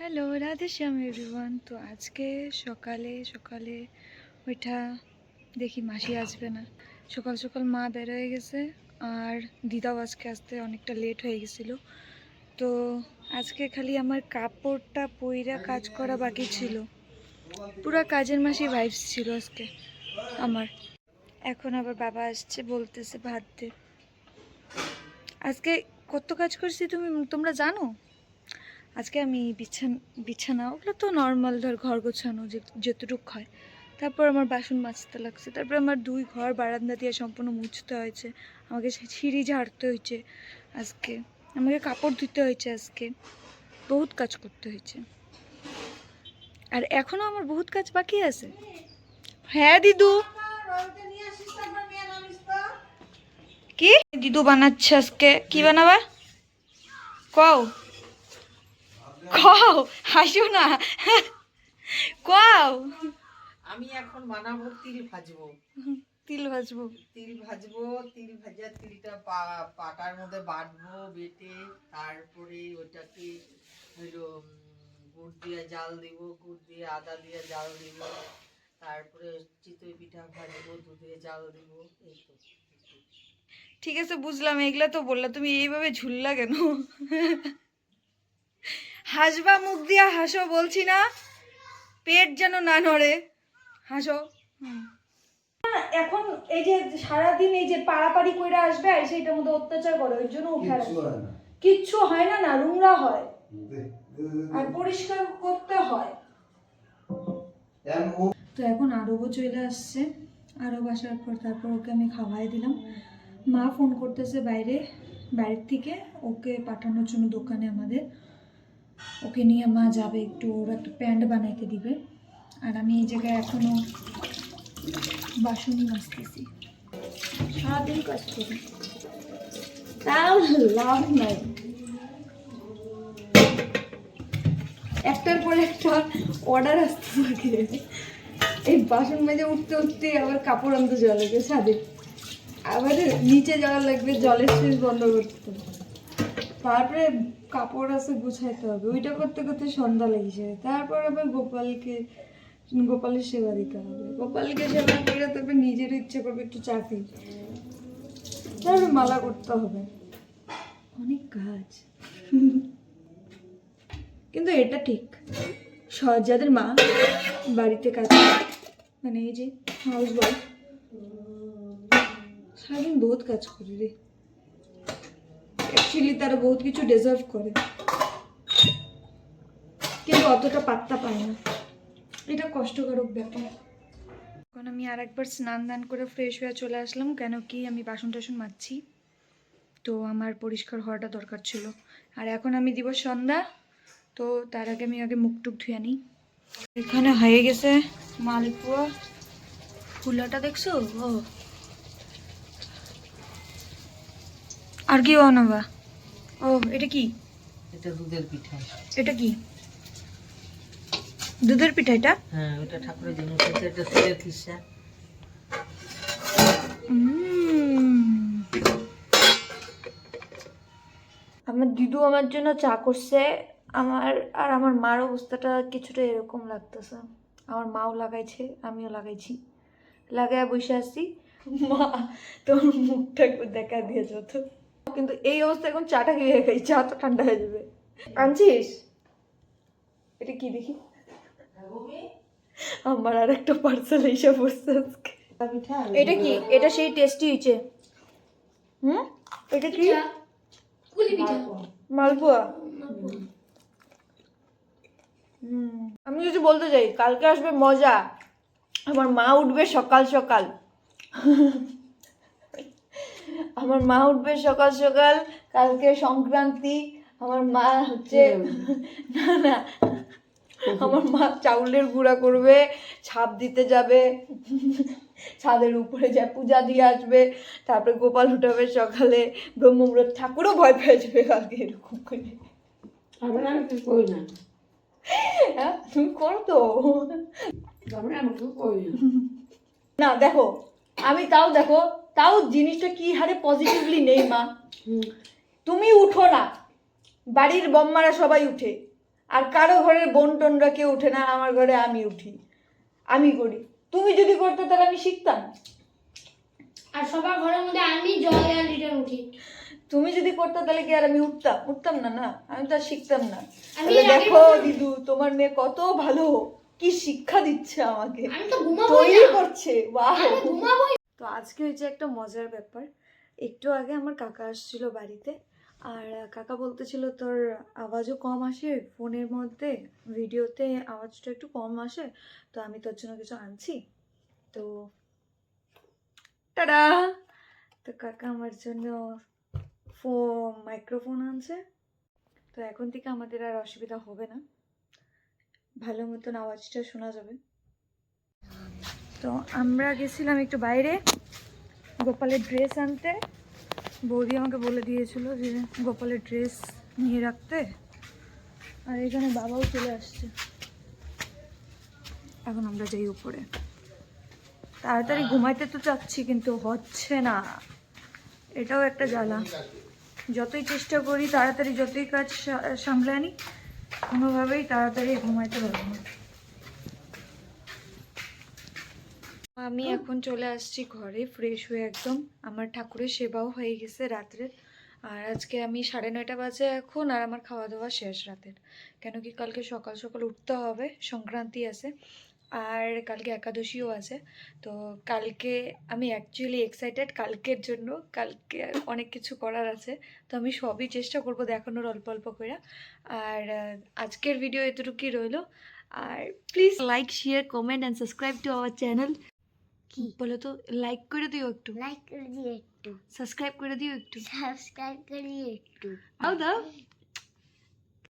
Hello, Radhe শ্যাম everyone. তো আজকে সকালে সকালে ওইটা দেখি মাসি আসবে না। সকাল সকাল মা বের হয়ে গেছে, আর দিদাও আজকে আসতে অনেকটা লেট হয়ে গেছিলো। তো আজকে খালি আমার কাপড়টা পইরা কাজ করা বাকি ছিল। পুরা কাজের মাসি ভাইবস ছিল আজকে আমার। এখন আবার বাবা আসছে, বলতেছে ভাত দে। আজকে কত কাজ করছি তোমরা জানো? আজকে আমি বিছানা ওগুলো তো নর্মাল, ধর ঘর গোছানো যেটুকু হয়। তারপর আমার বাসন মাজতে লাগছে, তারপর আমার 2 ঘর বারান্দা দিয়ে সম্পূর্ণ মুছতে হয়েছে, আমাকে সিঁড়ি ঝাড়তে হয়েছে আজকে, আমাকে কাপড় ধুতে হয়েছে আজকে, বহুত কাজ করতে হয়েছে। আর এখনো আমার বহুত কাজ বাকি আছে। হ্যাঁ দিদু, কি দিদু বানাচ্ছে আজকে? কি বানাবা কও? কও, হাসো না, কও। আমি এখন বানাবো তিল ভাজবো। তিল ভাজবো? তিল ভাজবো, তিল ভাজা তিলটা পাটার মধ্যে বাটবো, বেটে তারপরে ওটাকে হলো গুড় দিয়ে জাল দিব, গুড় দিয়ে আদা দিয়ে জাল দিব, তারপরে চিতই পিঠা ভাজবো, দুধে জাল দিব। এই তো। ঠিক আছে, বুঝলাম, এগুলা তো বললা, তুমি এইভাবে ঝুললা কেন? হাসবা, মুখ দিয়া হাসো বলছি না, পেট যেন না নড়ে, হাসো। এখন এই যে সারাদিন এই যে পাড়াপাড়ি কইরা আসবে আর সেইটার মধ্যে অত্যাচার করে, ওই জন্য উঠে কিচ্ছু হয় না, না রুমরা হয় আর পরিষ্কার করতে হয়। তো এখন আরবও চলে আসছে, আরব আসার পর তারপর ওকে আমি খাওয়াই দিলাম। মা ফোন করতেছে বাইরের থেকে, ওকে পাঠানোর জন্য দোকানে আমাদের। ওকে নিয়ে মা যাবে, একটু ওর একটা প্যান্ট বানাইতে দিবে। আর আমি এই জায়গায় এখনো বাসনই মাজতেছি, সারাদিন কাজ করি, তাও লাভ নাই। একটার পর একটা অর্ডার আসতে থাকে। এই বাসন মেজে উঠতে উঠতে আবার কাপড় আনতে যাওয়া লাগবে ছাদে, আবার নিচে যাওয়া লাগবে জলের সুইচ বন্ধ করতে, তারপরে কাপড় আছে গুছাইতে হবে, ওইটা করতে করতে সন্ধ্যা লেগে যায়। তারপর আবার গোপালের সেবা দিতে হবে, গোপালকে সেবা করে তারপর নিজের ইচ্ছে করবে একটু চা খাই, তারপরে মালা করতে হবে, অনেক কাজ। কিন্তু এটা ঠিক, যাদের মা বাড়িতে কাজ করে, মানে এই যে হাউস ওয়াইফ, সারাদিন বহুত কাজ করে রে। অ্যাকচুয়ালি তারা বহুত কিছু ডিজার্ভ করে, কিন্তু অতটা পাত্তা পায় না, এটা কষ্টকারক ব্যাপার। এখন আমি আর একবার স্নান দান করে ফ্রেশ হয়ে চলে আসলাম, কেন কি আমি বাসন টাসন মাজছি, তো আমার পরিষ্কার হওয়াটা দরকার ছিল। আর এখন আমি দিব সন্ধ্যা, তো তার আগে আমি মুখ টুক ধুয়ে নিই। এখানে হয়ে গেছে মালপোয়া, ফুলাটা দেখছো? ও আর কি বানাবা? ও এটা কি? এটা দুধের পিঠা। এটা কি দুধের পিঠা? এটা হ্যাঁ, ওটা ঠাকুরের জন্য, এটা তেলের খিসা। আমার দিদু আমার জন্য চা করছে। আমার মার অবস্থাটা কিছুটা এরকম লাগতেছে। আমার মাও লাগাইছে, আমিও লাগাইছি, লাগাইয়া বসে আসছি। মা তোর মুখটা একটু দেখা দিয়েছ তো, কিন্তু এই অবস্থা এখন চাটা খেয়ে খাই, চা তো ঠান্ডা হয়ে যাবে। আনছিস? এটা কি দেখি? আমার আর একটা পার্সেল এসে বসছে আজকে। এটা কি? এটা সেই টেস্টি হয়েছে। এটা কি? মালপোয়া। আমি কিছু বলতে চাই, কালকে আসবে মজা। আমার মা উঠবে সকাল সকাল, আমার মা উঠবে সকাল সকাল, কালকে সংক্রান্তি। আমার মা হচ্ছে না না, আমার মা চাউলের গুঁড়া করবে, ছাপ দিতে যাবে, ছাদের উপরে যায় পূজা দিয়ে আসবে, তারপরে গোপাল উঠাবে সকালে, ব্রহ্মমুহূর্ত, ঠাকুরও ভয় পেয়ে যাবে কালকে, এরকম করে। আমি কিছু করি না। হ্যাঁ তুমি করো তো। আমি কিছু করি না। না দেখো, আমি তাও জিনিসটা কি হারে পজিটিভলি নেই মা। তুমি উঠো না, বাড়ির বম্মারা সবাই উঠে, আর কারো ঘরের বোন টোনরা কেউ উঠে না, আমার ঘরে আমি উঠি, আমি করি। তুমি যদি করতে তাহলে আমি শিখতাম। আর সবার ঘরের মধ্যে আমি জয় আর রিটার্ন উঠি। তুমি যদি করতে তাহলে কি আর আমি উঠতাম না? না, আমি তো আর শিখতাম না। আমি তাহলে এর আগের দেখো বছর- দিদু, তোমার মেয়ে কত ভালো, কি শিক্ষা দিচ্ছে আমাকে, আমি তো ঘুমাবো তৈরি না। করছে। বাহ! আমি ঘুমাবোই। তো আজকে হয়েছে একটা মজার ব্যাপার। একটু আগে আমার কাকা আসছিল বাড়িতে, আর কাকা বলতেছিল তোর আওয়াজও কম আসে ফোনের মধ্যে, ভিডিওতে আওয়াজটা একটু কম আসে, তো আমি তোর জন্য কিছু আনছি। তো টাডা! তো কাকা আমার জন্য মাইক্রোফোন আনছে। তো এখন থেকে আমাদের আর অসুবিধা হবে না, ভালো মতন আওয়াজটা শোনা যাবে। তো আমরা গেছিলাম একটু বাইরে গোপালের ড্রেস আনতে। বৌদি আমাকে বলে দিয়েছিল যে গোপালের ড্রেস নিয়ে রাখতে, আর এখানে বাবাও চলে আসছে। এখন আমরা যাই উপরে। তাড়াতাড়ি ঘুমাইতে তো চাচ্ছি কিন্তু হচ্ছে না, এটাও একটা জ্বালা। যতই চেষ্টা করি তাড়াতাড়ি, যতই কাজ সামলে আনি, কোনোভাবেই তাড়াতাড়ি ঘুমাইতে পারবো না। আমি এখন চলে আসছি ঘরে ফ্রেশ হয়ে একদম। আমার ঠাকুরের সেবাও হয়ে গেছে রাত্রে। আর আজকে আমি 9:30 বাজে এখন, আর আমার খাওয়া দাওয়া শেষ রাতের। কেন কি কালকে সকাল সকাল উঠতে হবে, সংক্রান্তি আছে, আর কালকে একাদশীও আছে। তো কালকে আমি অ্যাকচুয়ালি এক্সাইটেড কালকের জন্য। কালকে অনেক কিছু করার আছে, তো আমি সবই চেষ্টা করবো দেখানোর অল্প অল্প করে। আর আজকের ভিডিও এতটুকুই রইলো। আর please like, share, comment and subscribe to our channel. বলো তো, লাইক করে দিও একটু, লাইক করে দিও একটু, সাবস্ক্রাইব করে দিও একটু, সাবস্ক্রাইব করে দিও একটু। দাও।